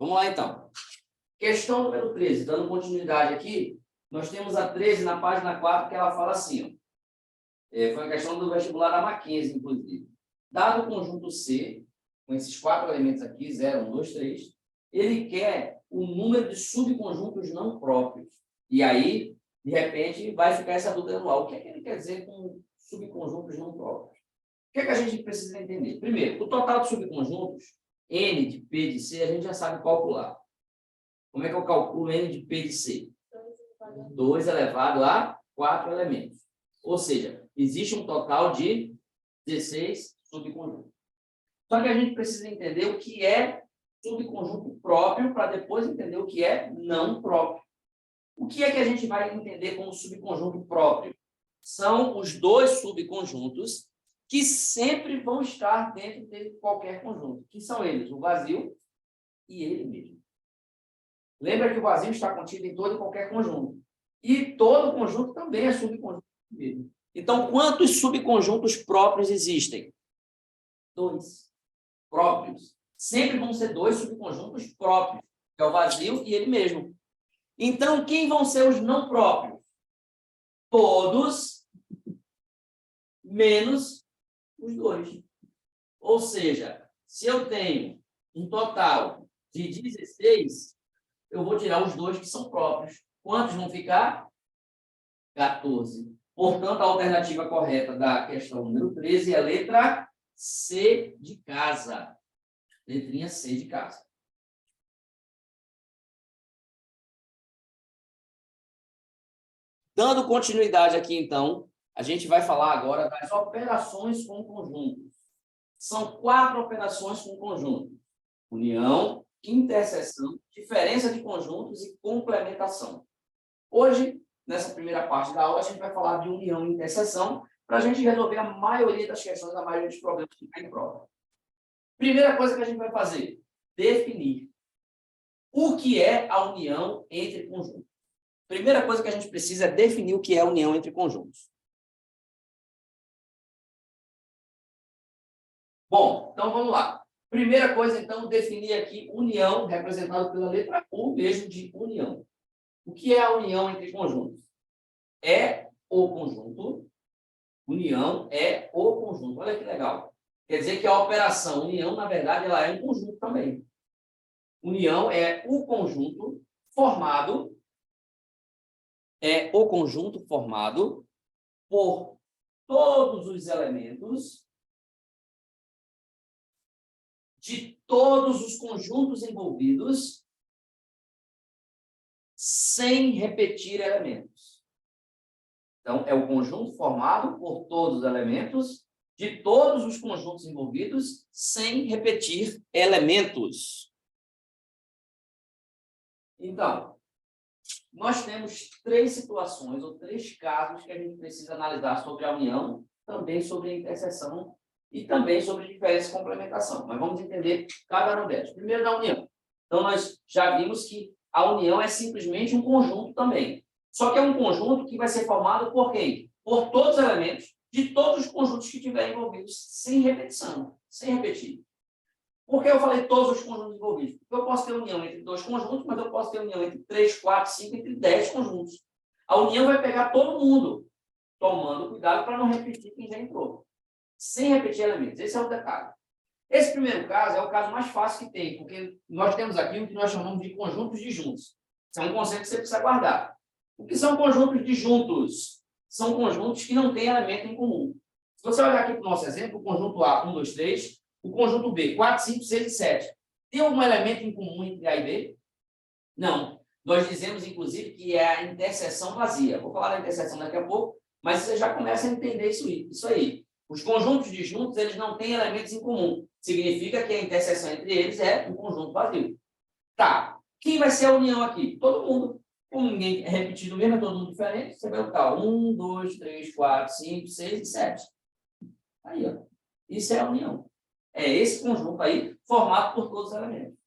Vamos lá, então. Questão número 13, dando continuidade aqui, nós temos a 13 na página 4, que ela fala assim, ó. Foi uma questão do vestibular da Mackenzie, inclusive. Dado o conjunto C, com esses 4 elementos aqui, 0, 1, 2, 3, ele quer o número de subconjuntos não próprios. E aí, de repente, vai ficar essa dúvida no ar. O que é que ele quer dizer com subconjuntos não próprios? O que é que a gente precisa entender? Primeiro, o total de subconjuntos, N de P de C, a gente já sabe calcular. Como é que eu calculo N de P de C? 2 elevado a 4 elementos. Ou seja, existe um total de 16 subconjuntos. Só que a gente precisa entender o que é subconjunto próprio para depois entender o que é não próprio. O que é que a gente vai entender como subconjunto próprio? São os dois subconjuntos que sempre vão estar dentro de qualquer conjunto, que são eles, o vazio e ele mesmo. Lembra que o vazio está contido em todo e qualquer conjunto. E todo conjunto também é subconjunto mesmo. Então, quantos subconjuntos próprios existem? 2. Próprios. Sempre vão ser 2 subconjuntos próprios, que é o vazio e ele mesmo. Então, quem vão ser os não próprios? Todos menos os 2. Ou seja, se eu tenho um total de 16, eu vou tirar os 2 que são próprios. Quantos vão ficar? 14. Portanto, a alternativa correta da questão número 13 é a letra C de casa. Letrinha C de casa. Dando continuidade aqui, então, a gente vai falar agora das operações com conjuntos. São 4 operações com conjuntos: união, interseção, diferença de conjuntos e complementação. Hoje, nessa primeira parte da aula, a gente vai falar de união e interseção para a gente resolver a maioria das questões, a maioria dos problemas que caem em prova. Primeira coisa que a gente vai fazer, definir o que é a união entre conjuntos. Primeira coisa que a gente precisa é definir o que é a união entre conjuntos. Bom, então vamos lá. Primeira coisa, então, definir aqui união, representado pela letra U, mesmo de união. O que é a união entre conjuntos? É o conjunto. União é o conjunto. Olha que legal. Quer dizer que a operação união, na verdade, ela é um conjunto também. União é o conjunto formado por todos os elementos de todos os conjuntos envolvidos sem repetir elementos. Então, é o conjunto formado por todos os elementos de todos os conjuntos envolvidos sem repetir elementos. Então, nós temos 3 situações ou 3 casos que a gente precisa analisar sobre a união, também sobre a interseção e também sobre diferença e complementação. Mas vamos entender cada um deles. Primeiro, da união. Então, nós já vimos que a união é simplesmente um conjunto também. Só que é um conjunto que vai ser formado por quem? Por todos os elementos de todos os conjuntos que estiverem envolvidos, sem repetição, sem repetir. Por que eu falei todos os conjuntos envolvidos? Porque eu posso ter união entre 2 conjuntos, mas eu posso ter união entre 3, 4, 5, entre 10 conjuntos. A união vai pegar todo mundo, tomando cuidado para não repetir quem já entrou. Sem repetir elementos. Esse é o detalhe. Esse primeiro caso é o caso mais fácil que tem, porque nós temos aqui o que nós chamamos de conjuntos disjuntos. Isso é um conceito que você precisa guardar. O que são conjuntos disjuntos? São conjuntos que não têm elemento em comum. Se você olhar aqui para o nosso exemplo, o conjunto A, 1, 2, 3, o conjunto B, 4, 5, 6 e 7. Tem algum elemento em comum entre A e B? Não. Nós dizemos, inclusive, que é a interseção vazia. Vou falar da interseção daqui a pouco, mas você já começa a entender isso aí. Os conjuntos disjuntos, eles não têm elementos em comum. Significa que a interseção entre eles é um conjunto vazio. Tá. Quem vai ser a união aqui? Todo mundo. Como ninguém é repetido mesmo, é todo mundo diferente, você vai botar 1, 2, 3, 4, 5, 6 e 7. Aí, ó. Isso é a união. É esse conjunto aí, formado por todos os elementos.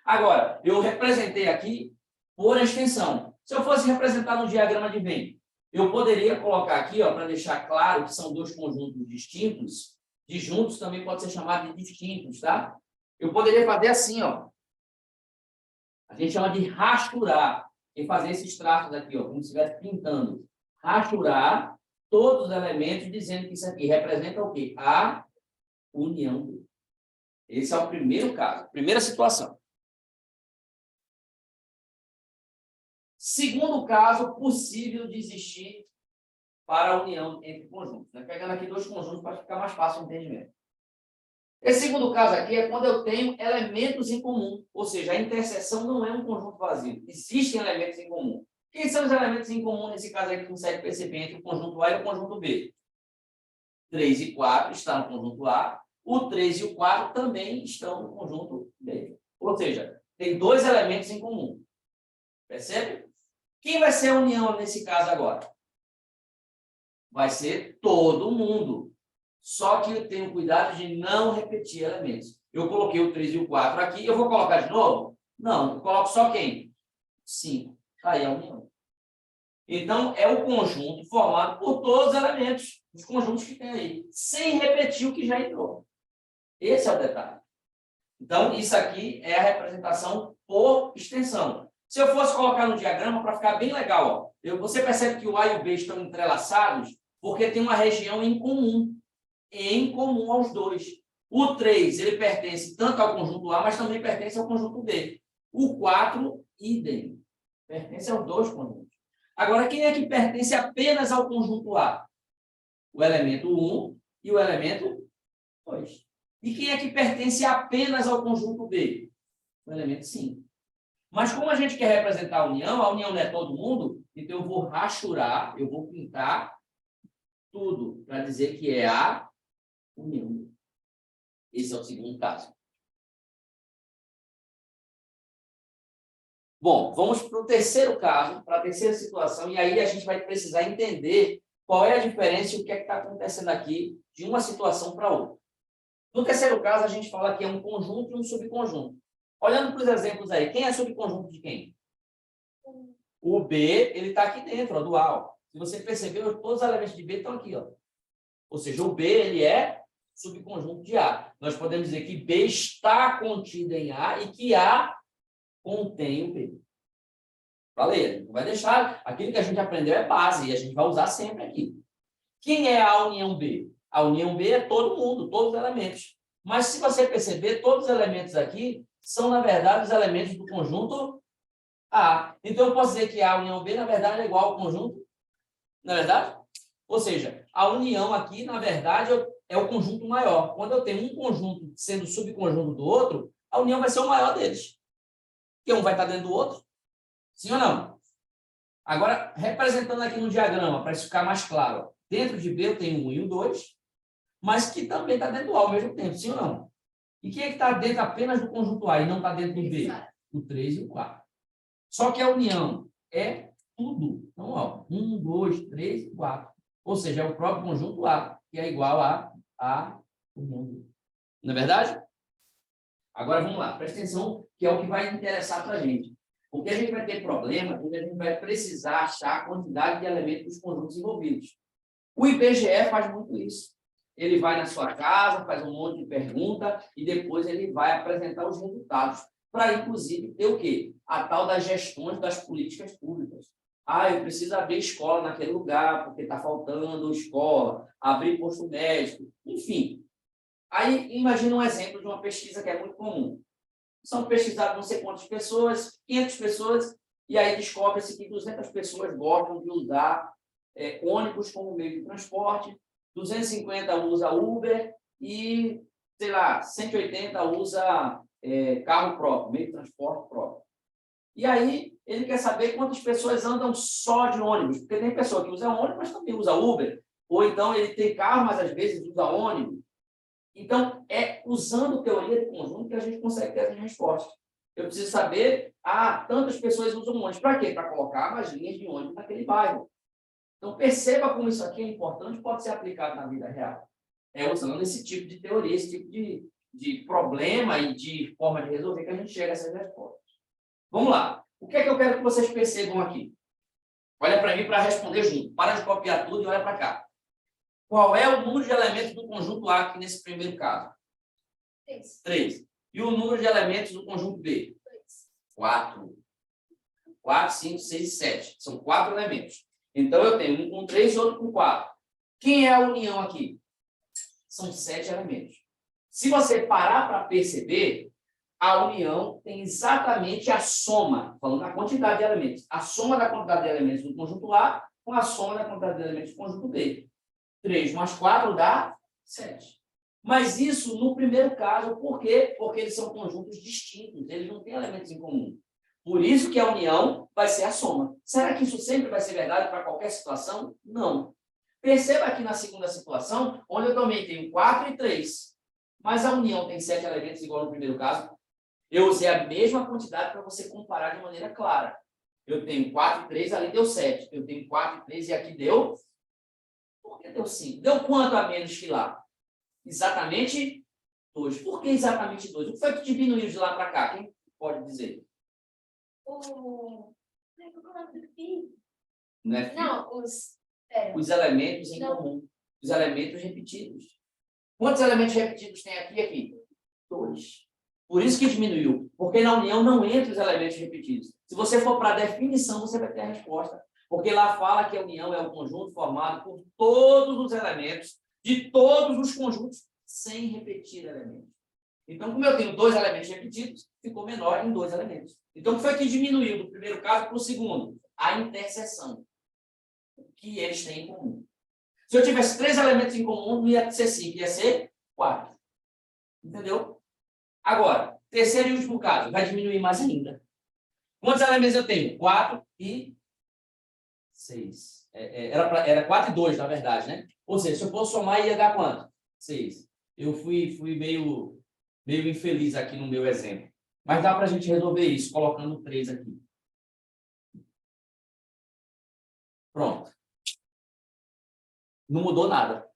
Agora, eu representei aqui por extensão. Se eu fosse representar no diagrama de Venn, eu poderia colocar aqui, para deixar claro que são 2 conjuntos distintos. Disjuntos também pode ser chamado de distintos, tá? Eu poderia fazer assim, ó. A gente chama de rachurar. E fazer esses traços aqui, ó, como se estivesse pintando. Rachurar todos os elementos, dizendo que isso aqui representa o quê? A união B. Esse é o primeiro caso, primeira situação. Segundo caso, possível de existir para a união entre conjuntos. Né? Pegando aqui dois conjuntos para ficar mais fácil o entendimento. Esse segundo caso aqui é quando eu tenho elementos em comum, ou seja, a interseção não é um conjunto vazio, existem elementos em comum. Quem são os elementos em comum nesse caso aqui que consegue perceber entre o conjunto A e o conjunto B? 3 e 4 estão no conjunto A, o 3 e o 4 também estão no conjunto B. Ou seja, tem dois elementos em comum. Percebe? Quem vai ser a união nesse caso agora? Vai ser todo mundo. Só que eu tenho cuidado de não repetir elementos. Eu coloquei o 3 e o 4 aqui, eu vou colocar de novo? Não, eu coloco só quem? 5. Aí a união. Então, é o conjunto formado por todos os elementos, os conjuntos que tem aí, sem repetir o que já entrou. Esse é o detalhe. Então, isso aqui é a representação por extensão. Se eu fosse colocar no diagrama, para ficar bem legal, ó, você percebe que o A e o B estão entrelaçados porque tem uma região em comum aos dois. O 3, ele pertence tanto ao conjunto A, mas também pertence ao conjunto B. O 4, idem. Pertence aos dois conjuntos. Agora, quem é que pertence apenas ao conjunto A? O elemento 1 e o elemento 2. E quem é que pertence apenas ao conjunto B? O elemento 5. Mas como a gente quer representar a união não é todo mundo, então eu vou rachurar, eu vou pintar tudo para dizer que é a união. Esse é o segundo caso. Bom, vamos para o terceiro caso, para a terceira situação, e aí a gente vai precisar entender qual é a diferença e o que é que está acontecendo aqui de uma situação para outra. No terceiro caso, a gente fala que é um conjunto e um subconjunto. Olhando para os exemplos aí, quem é subconjunto de quem? O B, ele está aqui dentro, ó, do A. Ó. Se você percebeu, todos os elementos de B estão aqui. Ó. Ou seja, o B, ele é subconjunto de A. Nós podemos dizer que B está contido em A e que A contém o B. Falei, a gente não vai deixar. Aquilo que a gente aprendeu é base e a gente vai usar sempre aqui. Quem é a união B? A união B é todo mundo, todos os elementos. Mas se você perceber, todos os elementos aqui são, na verdade, os elementos do conjunto A. Então, eu posso dizer que a união B, na verdade, é igual ao conjunto, não é verdade? Ou seja, a união aqui, na verdade, é o conjunto maior. Quando eu tenho um conjunto sendo subconjunto do outro, a união vai ser o maior deles. Porque um vai estar dentro do outro. Sim ou não? Agora, representando aqui no diagrama, para isso ficar mais claro. Dentro de B eu tenho o 1 e o 2, mas que também está dentro do A ao mesmo tempo, sim ou não? E quem é que está dentro apenas do conjunto A e não está dentro do B? O 3 e o 4. Só que a união é tudo. Então, ó, 1, 2, 3 e 4. Ou seja, é o próprio conjunto A, que é igual a união B. Não é verdade? Agora, vamos lá. Presta atenção, que é o que vai interessar para a gente. Porque a gente vai ter problema quando a gente vai precisar achar a quantidade de elementos dos conjuntos envolvidos. O IBGE faz muito isso. Ele vai na sua casa, faz um monte de pergunta e depois ele vai apresentar os resultados para, inclusive, ter o quê? A tal das gestões das políticas públicas. Ah, eu preciso abrir escola naquele lugar porque está faltando escola, abrir posto médico, enfim. Aí, imagina um exemplo de uma pesquisa que é muito comum. São pesquisadas não sei quantas pessoas, 500 pessoas, e aí descobre-se que 200 pessoas gostam de usar ônibus como meio de transporte, 250 usa Uber e, sei lá, 180 usa carro próprio, meio de transporte próprio. E aí ele quer saber quantas pessoas andam só de ônibus, porque tem pessoa que usa ônibus, mas também usa Uber, ou então ele tem carro, mas às vezes usa ônibus. Então, é usando teoria de conjunto que a gente consegue ter as respostas. Eu preciso saber, tantas pessoas usam ônibus. Para quê? Para colocar mais linhas de ônibus naquele bairro. Então, perceba como isso aqui é importante, pode ser aplicado na vida real. Usando esse tipo de teoria, esse tipo de problema e de forma de resolver que a gente chega a essas respostas. Vamos lá. O que é que eu quero que vocês percebam aqui? Olha para mim para responder junto. Para de copiar tudo e olha para cá. Qual é o número de elementos do conjunto A aqui nesse primeiro caso? 3. E o número de elementos do conjunto B? 2. 4. 4, 5, 6 e 7. São 4 elementos. Então, eu tenho um com 3 e outro com 4. Quem é a união aqui? São 7 elementos. Se você parar para perceber, a união tem exatamente a soma, falando da quantidade de elementos, a soma da quantidade de elementos do conjunto A com a soma da quantidade de elementos do conjunto B. 3 mais 4 dá 7. Mas isso no primeiro caso, por quê? Porque eles são conjuntos distintos, eles não têm elementos em comum. Por isso que a união vai ser a soma. Será que isso sempre vai ser verdade para qualquer situação? Não. Perceba aqui na segunda situação, onde eu também tenho 4 e 3. Mas a união tem 7 elementos, igual no primeiro caso. Eu usei a mesma quantidade para você comparar de maneira clara. Eu tenho 4 e 3, ali deu 7. Eu tenho 4 e 3 e aqui deu... Por que deu 5? Deu quanto a menos que lá? Exatamente 2. Por que exatamente 2? O que foi que diminuiu de lá para cá? Quem pode dizer? Não é filho? Não, Os elementos em comum. Os elementos repetidos. Quantos elementos repetidos tem aqui e aqui? 2. Por isso que diminuiu. Porque na união não entra os elementos repetidos. Se você for para a definição, você vai ter a resposta. Porque lá fala que a união é um conjunto formado por todos os elementos de todos os conjuntos, sem repetir elementos. Então, como eu tenho 2 elementos repetidos, ficou menor em 2 elementos. Então, o que foi que diminuiu do primeiro caso para o segundo? A interseção que eles têm em comum. Se eu tivesse 3 elementos em comum, não ia ser 5, ia ser 4. Entendeu? Agora, terceiro e último caso, vai diminuir mais ainda. Quantos elementos eu tenho? 4 e 6. Era 4 e 2, na verdade, né? Ou seja, se eu for somar, ia dar quanto? 6. Eu fui meio infeliz aqui no meu exemplo. Mas dá para a gente resolver isso, colocando 3 aqui. Pronto. Não mudou nada.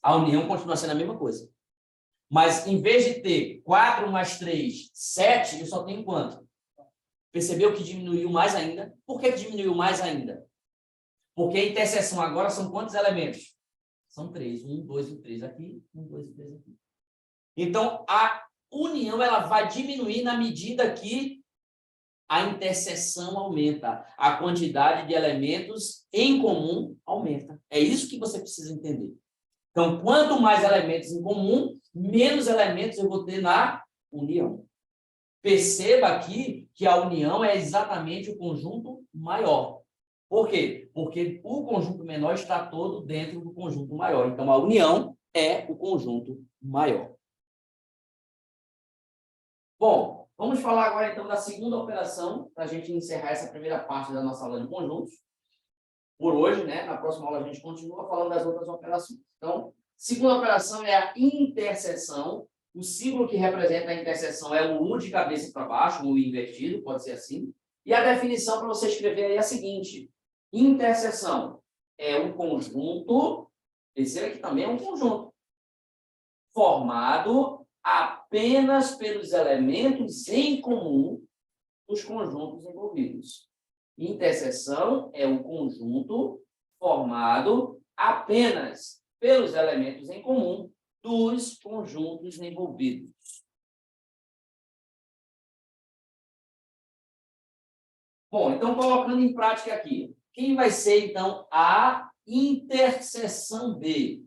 A união continua sendo a mesma coisa. Mas, em vez de ter 4 mais 3, 7, eu só tenho quanto? Percebeu que diminuiu mais ainda? Por que diminuiu mais ainda? Porque a interseção agora são quantos elementos? São 3. 1, 2 e 3 aqui. 1, 2 e 3 aqui. Então, a união ela vai diminuir na medida que a interseção aumenta. A quantidade de elementos em comum aumenta. É isso que você precisa entender. Então, quanto mais elementos em comum, menos elementos eu vou ter na união. Perceba aqui que a união é exatamente o conjunto maior. Por quê? Porque o conjunto menor está todo dentro do conjunto maior. Então, a união é o conjunto maior. Bom, vamos falar agora, então, da segunda operação, para a gente encerrar essa primeira parte da nossa aula de conjuntos. Por hoje, né? Na próxima aula, a gente continua falando das outras operações. Então, segunda operação é a interseção. O símbolo que representa a interseção é o U de cabeça para baixo, o U invertido, pode ser assim. E a definição para você escrever aí é a seguinte. Interseção é um conjunto, perceba que também é um conjunto, formado apenas pelos elementos em comum dos conjuntos envolvidos. Interseção é um conjunto formado apenas pelos elementos em comum dos conjuntos envolvidos. Bom, então, colocando em prática aqui, quem vai ser, então, a interseção B?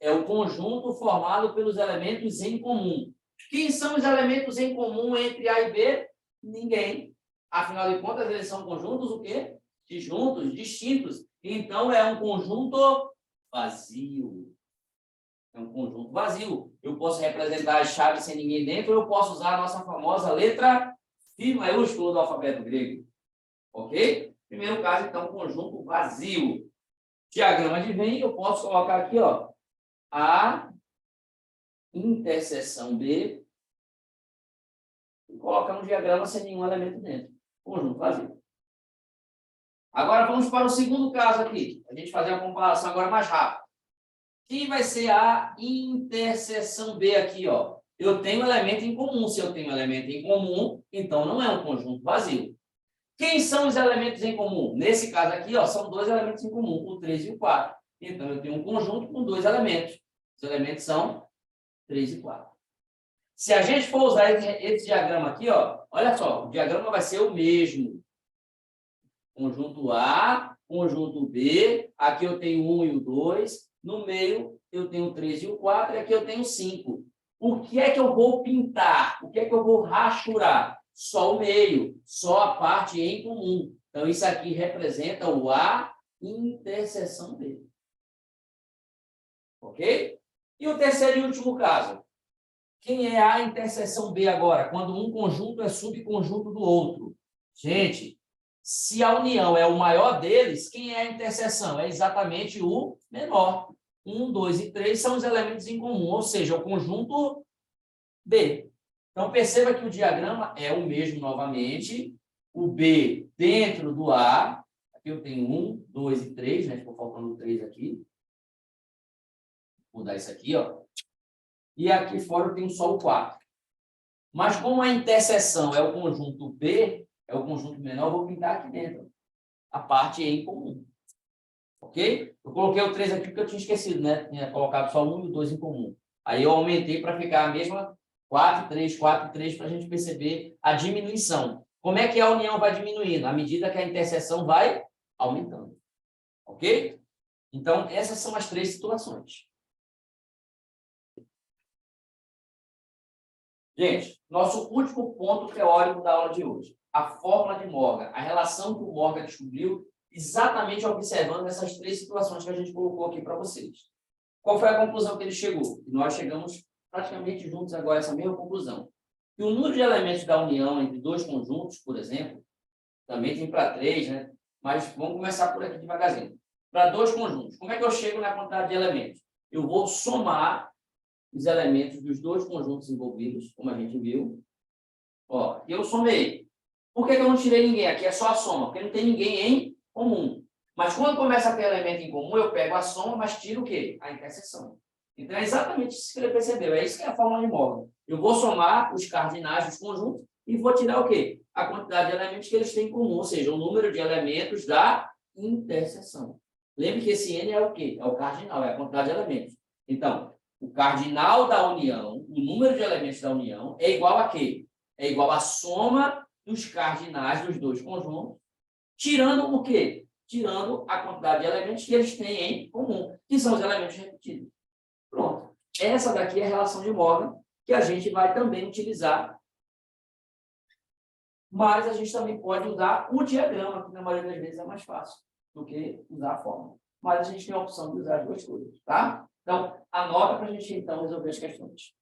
É o conjunto formado pelos elementos em comum. Quem são os elementos em comum entre A e B? Ninguém. Afinal de contas, eles são conjuntos o quê? Disjuntos, distintos. Então, é um conjunto vazio. É um conjunto vazio. Eu posso representar as chaves sem ninguém dentro, ou eu posso usar a nossa famosa letra Φ maiúsculo do alfabeto grego. Ok? Primeiro caso, então, conjunto vazio. Diagrama de Venn, eu posso colocar aqui, ó, a interseção B e colocar um diagrama sem nenhum elemento dentro. Conjunto vazio. Agora, vamos para o segundo caso aqui. A gente fazer uma comparação agora mais rápida. Quem vai ser a interseção B aqui, ó? Eu tenho elemento em comum. Se eu tenho elemento em comum, então não é um conjunto vazio. Quem são os elementos em comum? Nesse caso aqui, ó, são 2 elementos em comum, o 3 e o 4. Então, eu tenho um conjunto com 2 elementos. Os elementos são 3 e 4. Se a gente for usar esse diagrama aqui, ó, olha só, o diagrama vai ser o mesmo. Conjunto A, conjunto B, aqui eu tenho 1 e o 2, no meio eu tenho o 3 e o 4, e aqui eu tenho o 5. O que é que eu vou pintar? O que é que eu vou rachurar? Só o meio, só a parte em comum. Então, isso aqui representa o A interseção B. Ok? E o terceiro e último caso. Quem é A interseção B agora? Quando um conjunto é subconjunto do outro. Gente, se a união é o maior deles, quem é a interseção? É exatamente o menor. 1, 2 e 3 são os elementos em comum, ou seja, o conjunto B. Então, perceba que o diagrama é o mesmo novamente. O B dentro do A. Aqui eu tenho 1, 2 e 3, né? Ficou faltando 3 aqui. Vou mudar isso aqui, ó. E aqui fora eu tenho só o 4. Mas como a interseção é o conjunto B, é o conjunto menor, eu vou pintar aqui dentro a parte em comum. Ok? Eu coloquei o 3 aqui porque eu tinha esquecido, né? Tinha colocado só 1 e o 2 em comum. Aí eu aumentei para ficar a mesma 4, 3, 4, 3, para a gente perceber a diminuição. Como é que a união vai diminuindo? À medida que a interseção vai aumentando. Ok? Então, essas são as 3 situações. Gente, nosso último ponto teórico da aula de hoje. A fórmula de Morgan. A relação que o Morgan descobriu exatamente observando essas 3 situações que a gente colocou aqui para vocês. Qual foi a conclusão que ele chegou? E nós chegamos praticamente juntos agora a essa mesma conclusão. Que o número de elementos da união entre 2 conjuntos, por exemplo, também tem para 3, né? Mas vamos começar por aqui devagarzinho. Para 2 conjuntos. Como é que eu chego na quantidade de elementos? Eu vou somar os elementos dos 2 conjuntos envolvidos, como a gente viu. Ó, eu somei. Por que eu não tirei ninguém? Aqui é só a soma, porque não tem ninguém em comum. Mas quando começa a ter elemento em comum, eu pego a soma, mas tiro o quê? A interseção. Então, é exatamente isso que ele percebeu. É isso que é a fórmula de Morgan. Eu vou somar os cardinais dos conjuntos e vou tirar o quê? A quantidade de elementos que eles têm em comum, ou seja, o número de elementos da interseção. Lembre que esse N é o quê? É o cardinal, é a quantidade de elementos. Então, o cardinal da união, o número de elementos da união, é igual a quê? É igual à soma dos cardinais dos 2 conjuntos, tirando o quê? Tirando a quantidade de elementos que eles têm em comum, que são os elementos repetidos. Pronto. Essa daqui é a relação de Morgan, que a gente vai também utilizar. Mas a gente também pode usar o diagrama, que na maioria das vezes é mais fácil do que usar a fórmula. Mas a gente tem a opção de usar as 2 coisas, tá? Então, anota para a gente, então, resolver as questões.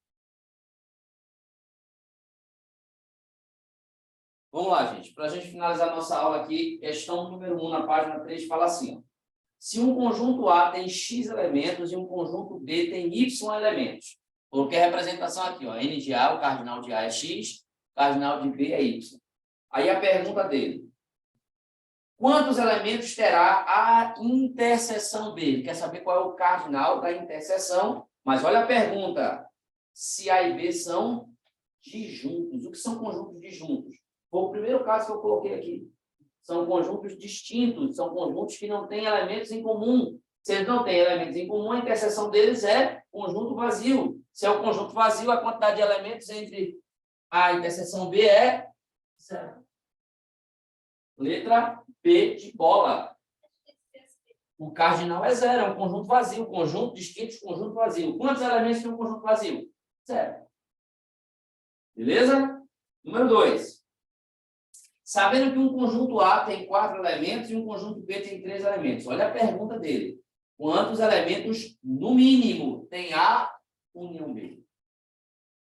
Vamos lá, gente. Para a gente finalizar a nossa aula aqui, questão número 1, na página 3, fala assim, ó. Se um conjunto A tem X elementos e um conjunto B tem Y elementos. Coloquei a representação aqui, ó. N de A, o cardinal de A é X, o cardinal de B é Y. Aí a pergunta dele. Quantos elementos terá a interseção B? Ele quer saber qual é o cardinal da interseção, mas olha a pergunta. Se A e B são disjuntos. O que são conjuntos disjuntos? Foi o primeiro caso que eu coloquei aqui. São conjuntos distintos, são conjuntos que não têm elementos em comum. Se eles não têm elementos em comum, a interseção deles é conjunto vazio. Se é o conjunto vazio, a quantidade de elementos entre A e a interseção B é 0. Letra B de bola. O cardinal é 0, é um conjunto vazio. Conjunto distinto, conjunto vazio. Quantos elementos tem um conjunto vazio? 0. Beleza? Número 2. Sabendo que um conjunto A tem 4 elementos e um conjunto B tem 3 elementos. Olha a pergunta dele. Quantos elementos, no mínimo, tem A união B?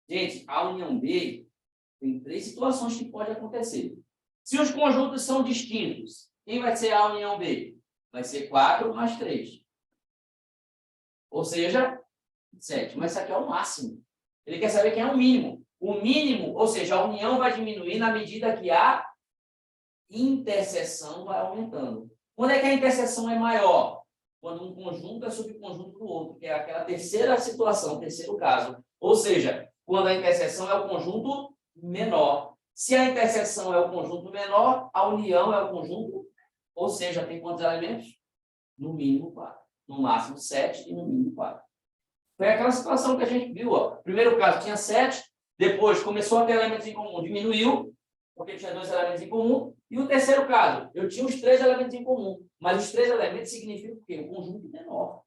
Gente, a união B tem 3 situações que podem acontecer. Se os conjuntos são distintos, quem vai ser a união B? Vai ser 4 mais 3. Ou seja, 7. Mas isso aqui é o máximo. Ele quer saber quem é o mínimo. O mínimo, ou seja, a união vai diminuir na medida que a interseção vai aumentando. Quando é que a interseção é maior? Quando um conjunto é subconjunto do outro, que é aquela terceira situação, terceiro caso. Ou seja, quando a interseção é o conjunto menor. Se a interseção é o conjunto menor, a união é o conjunto, ou seja, tem quantos elementos? No mínimo 4. No máximo 7 e no mínimo 4. Foi aquela situação que a gente viu. Ó. Primeiro caso tinha 7, Depois começou a ter elementos em comum, diminuiu, porque tinha 2 elementos em comum. E o terceiro caso, eu tinha os 3 elementos em comum, mas os 3 elementos significam o quê? Um conjunto menor.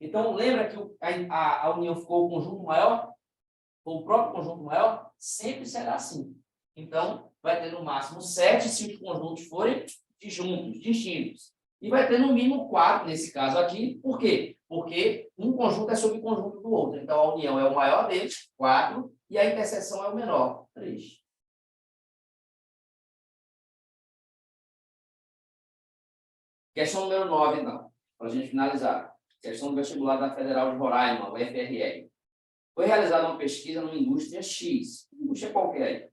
Então, lembra que a união ficou o conjunto maior? O próprio conjunto maior? Sempre será assim. Então, vai ter no máximo 7 se os conjuntos forem disjuntos, distintos. E vai ter no mínimo 4 nesse caso aqui. Por quê? Porque um conjunto é subconjunto do outro. Então, a união é o maior deles, 4, e a interseção é o menor, 3. Questão número 9, então, para a gente finalizar. Questão do vestibular da Federal de Roraima, o FRR. Foi realizada uma pesquisa numa indústria X, indústria qualquer.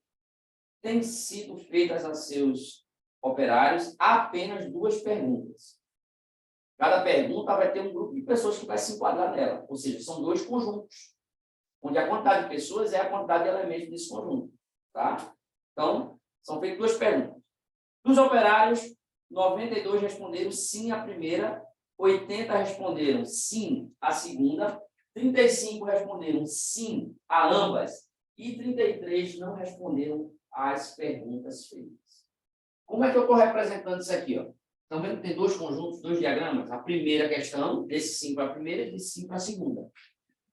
Tem sido feitas a seus operários apenas 2 perguntas. Cada pergunta vai ter um grupo de pessoas que vai se enquadrar nela. Ou seja, são 2 conjuntos, onde a quantidade de pessoas é a quantidade de elementos desse conjunto. Tá? Então, são feitas 2 perguntas. Dos operários, 92 responderam sim à primeira, 80 responderam sim à segunda, 35 responderam sim a ambas e 33 não responderam às perguntas feitas. Como é que eu estou representando isso aqui? Estão vendo que tem 2 conjuntos, 2 diagramas? A primeira questão, desse sim para a primeira e desse sim para a segunda.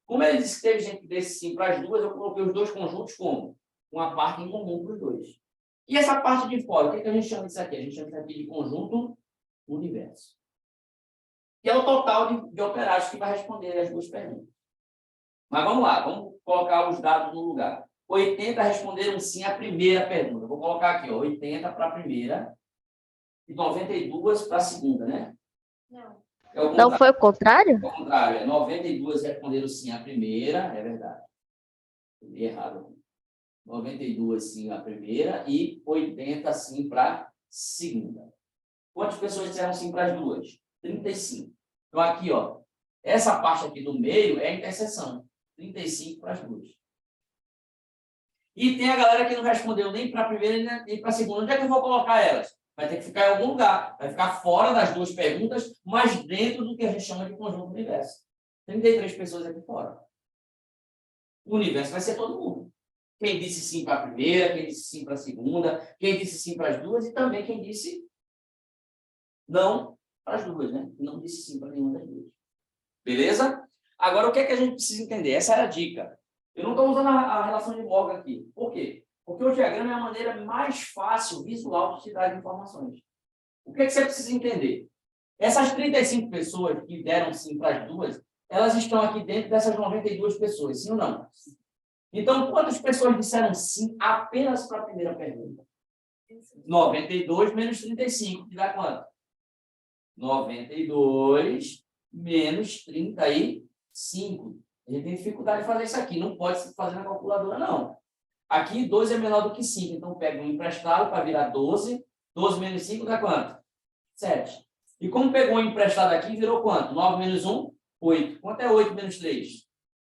Como ele disse que teve gente desse sim para as duas, eu coloquei os 2 conjuntos como? Uma parte em comum para os 2. E essa parte de fora, o que a gente chama disso aqui? A gente chama isso aqui de conjunto universo. Que é o total de operários que vai responder as 2 perguntas. Mas vamos lá, vamos colocar os dados no lugar. 80 responderam sim à primeira pergunta. Vou colocar aqui, 80 para a primeira e 92 para a segunda, né? Não. Não foi o contrário? É o contrário, 92 responderam sim à primeira, é verdade. Li errado. 92 sim à primeira e 80 sim para a segunda. Quantas pessoas disseram sim para as duas? 35. Então, aqui, essa parte aqui do meio é a interseção. 35 para as duas. E tem a galera que não respondeu nem para a primeira nem para a segunda. Onde é que eu vou colocar elas? Vai ter que ficar em algum lugar. Vai ficar fora das 2 perguntas, mas dentro do que a gente chama de conjunto universo. 33 pessoas aqui fora. O universo vai ser todo mundo. Quem disse sim para a primeira, quem disse sim para a segunda, quem disse sim para as duas e também quem disse não para as duas, né? Não disse sim para nenhuma das duas. Beleza? Agora, o que é que a gente precisa entender? Essa é a dica. Eu não estou usando a relação de Morgan aqui. Por quê? Porque o diagrama é a maneira mais fácil, visual, de te dar informações. O que é que você precisa entender? Essas 35 pessoas que deram sim para as duas, elas estão aqui dentro dessas 92 pessoas, sim ou não? Então, quantas pessoas disseram sim apenas para a primeira pergunta? 92 menos 35, que dá quanto? 92 menos 35. A gente tem dificuldade de fazer isso aqui. Não pode se fazer na calculadora, não. Aqui, 12 é menor do que 5. Então, pega um emprestado para virar 12. 12 menos 5 dá quanto? 7. E como pegou um emprestado aqui, virou quanto? 9 menos 1, 8. Quanto é 8 menos 3?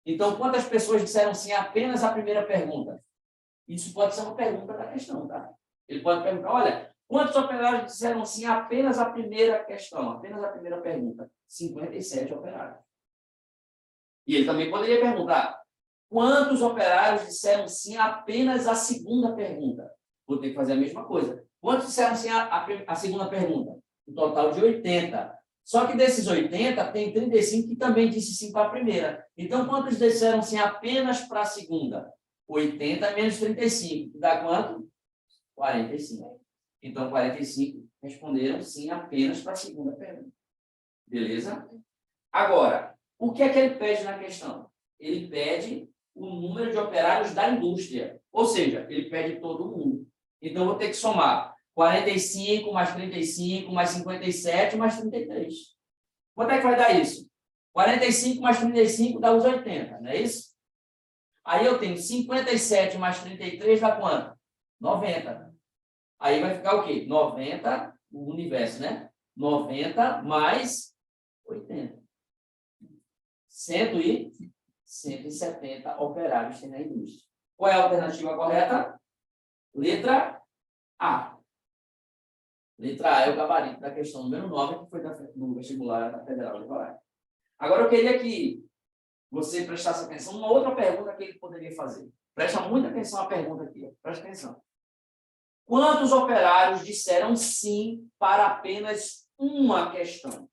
Então, quantas pessoas disseram sim apenas a primeira pergunta? Isso pode ser uma pergunta da questão, tá? Ele pode perguntar, olha, quantos operários disseram sim apenas a primeira questão, apenas a primeira pergunta? 57 operários. E ele também poderia perguntar, quantos operários disseram sim apenas a segunda pergunta? Vou ter que fazer a mesma coisa. Quantos disseram sim a segunda pergunta? Um total de 80. Só que desses 80, tem 35 que também disse sim para a primeira. Então, quantos disseram sim apenas para a segunda? 80 menos 35. Dá quanto? 45. Então, 45 responderam sim apenas para a segunda pergunta. Beleza? Agora, o que é que ele pede na questão? Ele pede o número de operários da indústria. Ou seja, ele pede todo mundo. Então, eu vou ter que somar 45 mais 35 mais 57 mais 33. Quanto é que vai dar isso? 45 mais 35 dá os 80, não é isso? Aí eu tenho 57 mais 33 dá quanto? 90. Aí vai ficar o quê? 90, o universo, né? 90 mais 80. 170 operários tem na indústria. Qual é a alternativa correta? Letra A. Letra A é o gabarito da questão número 9, que foi do vestibular da Federal de Roraima. Agora, eu queria que você prestasse atenção numa outra pergunta que ele poderia fazer. Presta muita atenção à pergunta aqui. Ó. Presta atenção. Quantos operários disseram sim para apenas uma questão?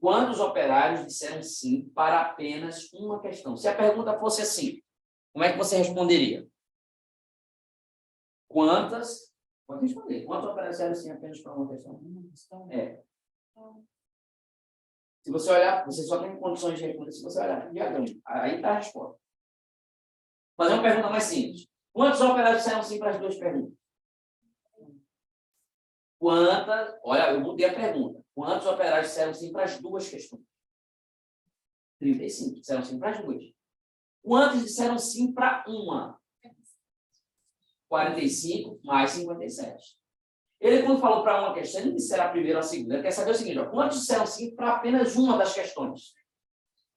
Quantos operários disseram sim para apenas uma questão? Se a pergunta fosse assim, como é que você responderia? Quantos operários disseram sim apenas para uma questão? Se você olhar, você só tem condições de responder se você olhar no diagrama. Aí está a resposta. Fazer uma pergunta mais simples. Quantos operários disseram sim para as duas perguntas? Olha, eu mudei a pergunta. Quantos operários disseram sim para as duas questões? 35. Disseram sim para as duas. Quantos disseram sim para uma? 45 mais 57. Ele, quando falou para uma questão, ele não disse se era a primeira ou a segunda. Ele quer saber o seguinte, ó, quantos disseram sim para apenas uma das questões?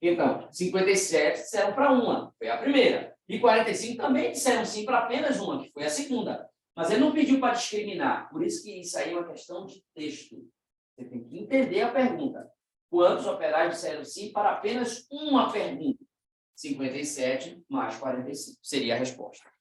Então, 57 disseram para uma, foi a primeira. E 45 também disseram sim para apenas uma, que foi a segunda. Mas ele não pediu para discriminar. Por isso que isso aí é uma questão de texto. Você tem que entender a pergunta. Quantos operários disseram sim para apenas uma pergunta? 57 mais 45 seria a resposta.